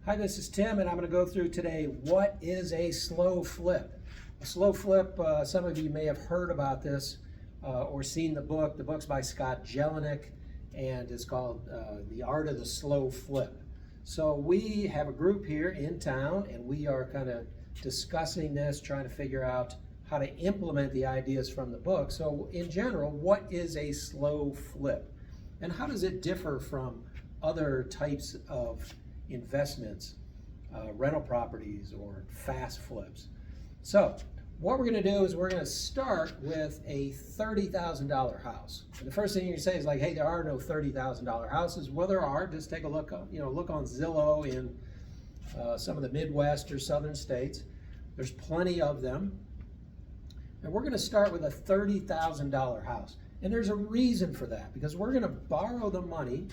Hi, this is Tim, and I'm going to go through today what is a slow flip. A slow flip, some of you may have heard about this or seen the book. The book's by Scott Jelinek, and it's called The Art of the Slow Flip. So we have a group here in town, and we are kind of discussing this, trying to figure out how to implement the ideas from the book. So in general, what is a slow flip? And how does it differ from other types of investments, rental properties, or fast flips? So what we're going to do is we're going to start with a $30,000 house. And the first thing you say is like, hey, there are no $30,000 houses. Well, there are. Just take a look, look on Zillow in some of the Midwest or southern states. There's plenty of them. And we're going to start with a $30,000 house. And there's a reason for that, because we're going to borrow the money,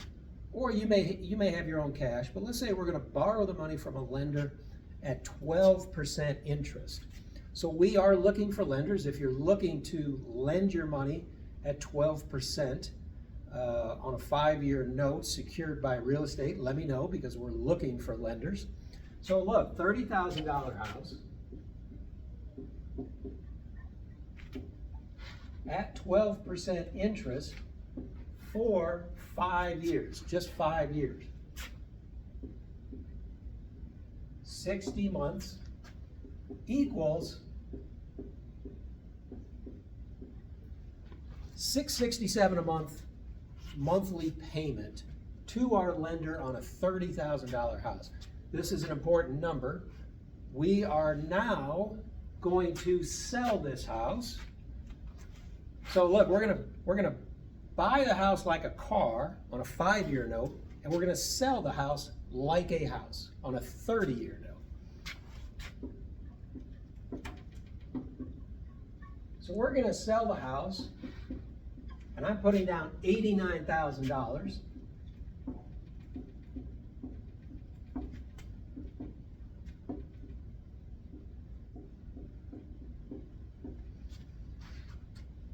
or you may have your own cash, but let's say we're going to borrow the money from a lender at 12% interest. So we are looking for lenders. If you're looking to lend your money at 12% on a 5-year note secured by real estate, let me know, because we're looking for lenders. So look, $30,000 house at 12% interest for 5 years, just 5 years. 60 months equals $667 a month monthly payment to our lender on a $30,000 house. This is an important number. We are now going to sell this house. So look, we're gonna buy the house like a car on a 5-year note, and we're gonna sell the house like a house on a 30-year note. So we're gonna sell the house, and I'm putting down $89,000.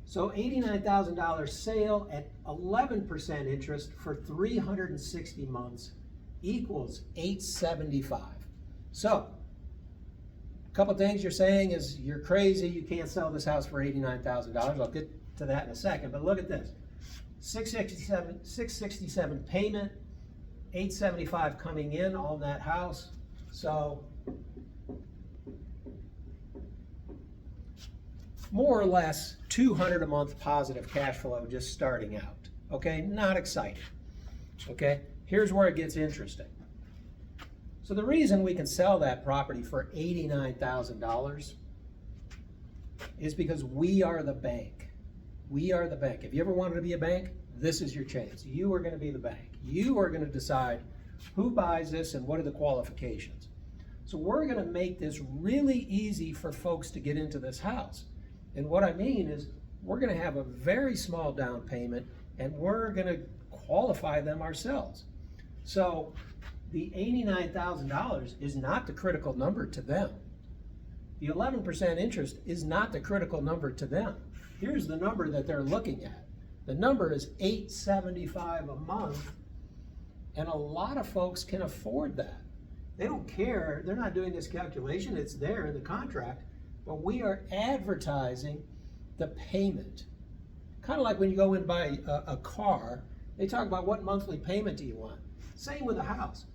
So $89,000 sale at 11% interest for 360 months equals $875. So a couple things you're saying is you're crazy, you can't sell this house for $89,000. I'll get to that in a second, but look at this. $667 payment, $875 coming in on that house. So more or less $200 a month positive cash flow just starting out. Okay, not exciting. Okay, here's where it gets interesting. So the reason we can sell that property for $89,000 is because we are the bank. We are the bank. If you ever wanted to be a bank, this is your chance. You are going to be the bank. You are going to decide who buys this and what are the qualifications. So we're going to make this really easy for folks to get into this house. And what I mean is we're going to have a very small down payment, and we're going to qualify them ourselves. So the $89,000 is not the critical number to them. The 11% interest is not the critical number to them. Here's the number that they're looking at. The number is $875 a month, and a lot of folks can afford that. They don't care. They're not doing this calculation. It's there in the contract. But we are advertising the payment. Kind of like when you go in and buy a car, they talk about what monthly payment do you want. Same with a house.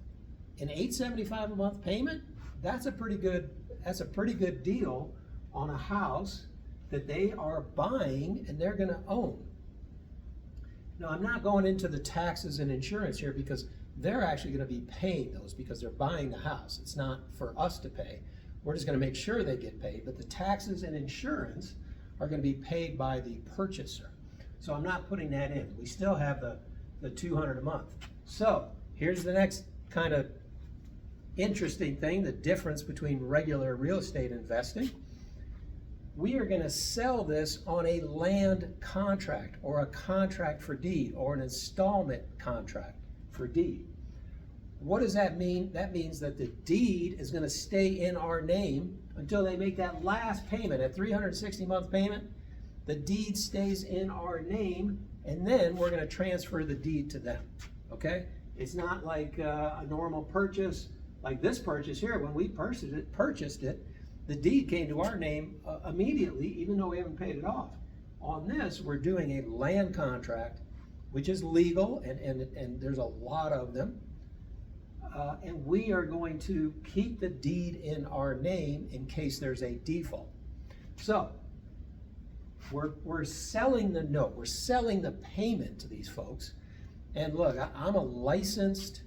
An $875 a month payment, that's a pretty good deal on a house that they are buying and they're going to own. Now, I'm not going into the taxes and insurance here, because they're actually going to be paying those because they're buying the house. It's not for us to pay. We're just going to make sure they get paid, but the taxes and insurance are going to be paid by the purchaser. So I'm not putting that in. We still have the $200 a month. So here's the next kind of interesting thing, the difference between regular real estate investing. We are going to sell this on a land contract, or a contract for deed, or an installment contract for deed. What does that mean? That means that the deed is going to stay in our name until they make that last payment, at 360-month payment. The deed stays in our name, and then we're going to transfer the deed to them. Okay? It's not like a normal purchase, Like this purchase here, when we purchased it, the deed came to our name immediately, even though we haven't paid it off. On this, we're doing a land contract, which is legal, and there's a lot of them. And we are going to keep the deed in our name in case there's a default. So, we're selling the note, we're selling the payment to these folks. And look, I'm a licensed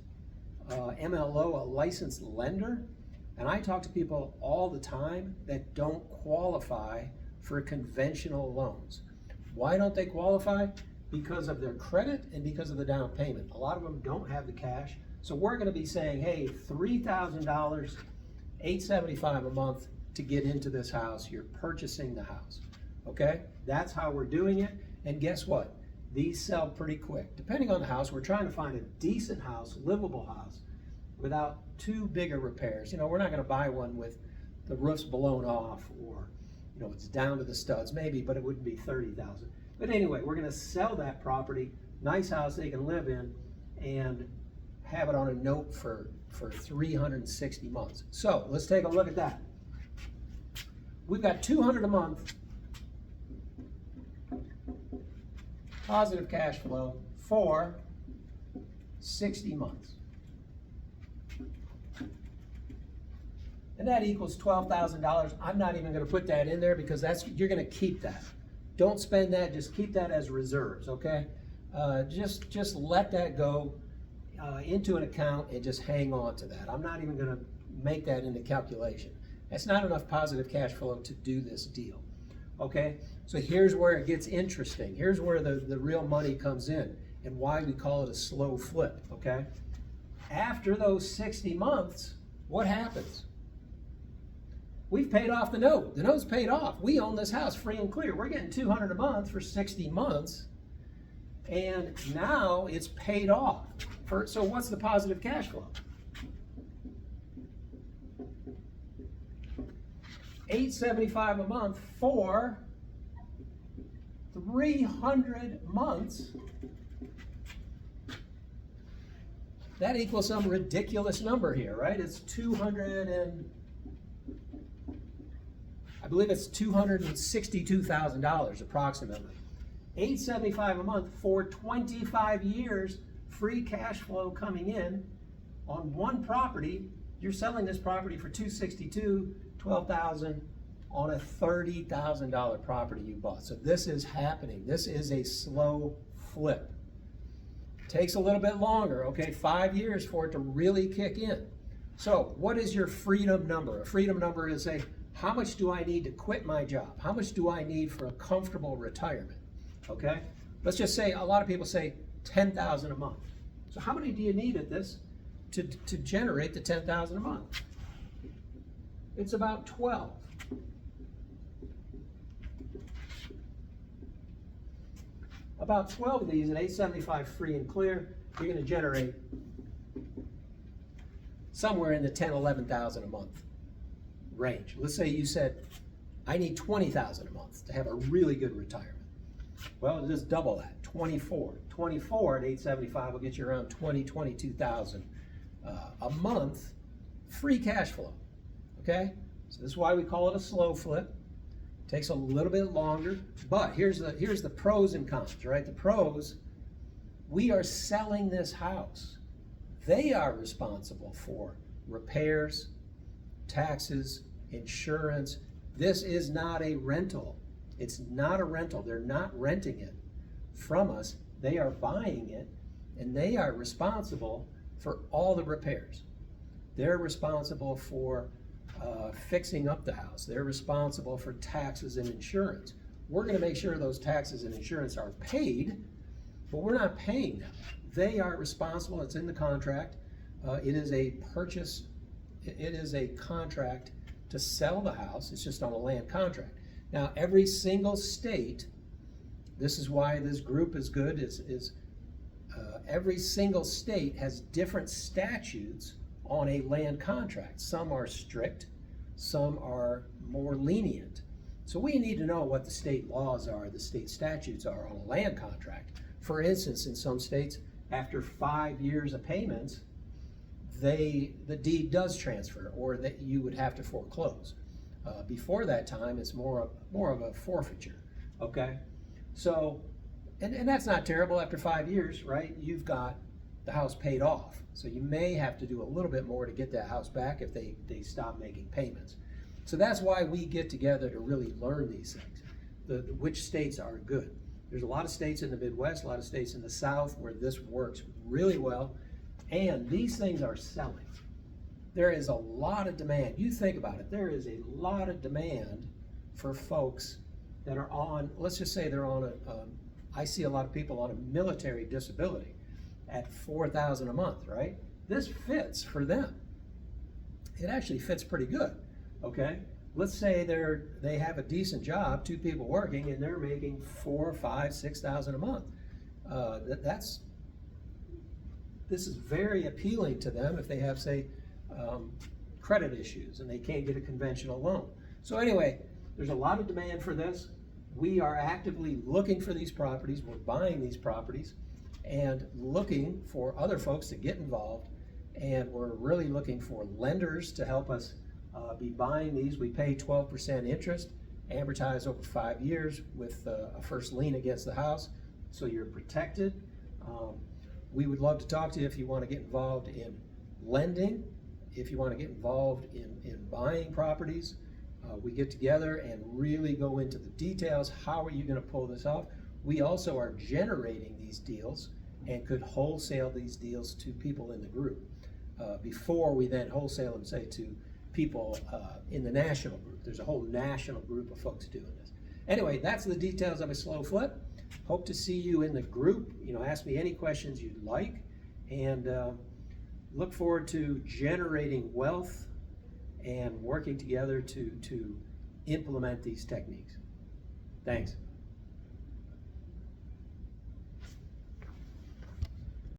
MLO, a licensed lender, and I talk to people all the time that don't qualify for conventional loans. Why don't they qualify? Because of their credit and because of the down payment. A lot of them don't have the cash. So we're going to be saying, hey, $3,000, $875 a month to get into this house. You're purchasing the house. Okay? That's how we're doing it. And guess what? These sell pretty quick. Depending on the house, we're trying to find a decent house, livable house, without too big of repairs. You know, we're not going to buy one with the roof's blown off or, you know, it's down to the studs, maybe, but it wouldn't be $30,000. But anyway, we're going to sell that property, nice house they can live in, and have it on a note for 360 months. So let's take a look at that. We've got $200 a month positive cash flow for 60 months. And that equals $12,000. I'm not even going to put that in there because you're going to keep that. Don't spend that, just keep that as reserves, okay? Just let that go into an account and just hang on to that. I'm not even going to make that into calculation. That's not enough positive cash flow to do this deal, okay? So here's where it gets interesting. Here's where the real money comes in and why we call it a slow flip, okay? After those 60 months, what happens? We've paid off the note. The note's paid off. We own this house free and clear. We're getting $200 a month for 60 months, and now it's paid off. So what's the positive cash flow? $875 a month for 300 months. That equals some ridiculous number here, right? It's I believe it's $262,000 approximately. $875 a month for 25 years, free cash flow coming in on one property. You're selling this property for $262,000, $12,000 on a $30,000 property you bought. So this is happening. This is a slow flip. Takes a little bit longer, okay? 5 years for it to really kick in. So what is your freedom number? A freedom number is how much do I need to quit my job? How much do I need for a comfortable retirement? Okay? Let's just say, a lot of people say $10,000 a month. So how many do you need at this to generate the $10,000 a month? It's about 12. About 12 of these at $875 free and clear, you're going to generate somewhere in the $10,000, $11,000 a month range. Let's say you said, I need $20,000 a month to have a really good retirement. Well, just double that, 24. 24 at $875 will get you around $22,000 a month free cash flow, okay? So this is why we call it a slow flip. Takes a little bit longer, but here's the pros and cons, right? The pros, we are selling this house. They are responsible for repairs, taxes, insurance. This is not a rental. It's not a rental. They're not renting it from us. They are buying it, and they are responsible for all the repairs. They're responsible for fixing up the house. They're responsible for taxes and insurance. We're going to make sure those taxes and insurance are paid, but we're not paying them. They are responsible. It's in the contract. It is a purchase. It is a contract to sell the house. It's just on a land contract. Now, every single state, this is why this group is good, every single state has different statutes on a land contract. Some are strict, some are more lenient. So we need to know what the state laws are, the state statutes are on a land contract. For instance, in some states, after 5 years of payments, the deed does transfer, or that you would have to foreclose. Before that time, it's more of a forfeiture, okay? So, and that's not terrible. After 5 years, right, you've got the house paid off. So you may have to do a little bit more to get that house back if they stop making payments. So that's why we get together to really learn these things, which states are good. There's a lot of states in the Midwest, a lot of states in the South where this works really well, and these things are selling. There is a lot of demand. You think about it, there is a lot of demand for folks that are on, let's just say they're on I see a lot of people on a military disability at $4,000 a month, right? This fits for them. It actually fits pretty good, okay? Let's say they have a decent job, 2 people working, and they're making $4,000, $5,000, $6,000 a month. This is very appealing to them if they have, say, credit issues and they can't get a conventional loan. So anyway, there's a lot of demand for this. We are actively looking for these properties. We're buying these properties and looking for other folks to get involved. And we're really looking for lenders to help us be buying these. We pay 12% interest, amortize over 5 years with a first lien against the house, so you're protected. We would love to talk to you if you want to get involved in lending, if you want to get involved in buying properties. We get together and really go into the details. How are you going to pull this off? We also are generating these deals and could wholesale these deals to people in the group before we then wholesale them, say, to people in the national group. There's a whole national group of folks doing this. Anyway, that's the details of a slow flip. Hope to see you in the group. Ask me any questions you'd like, and look forward to generating wealth and working together to implement these techniques. Thanks.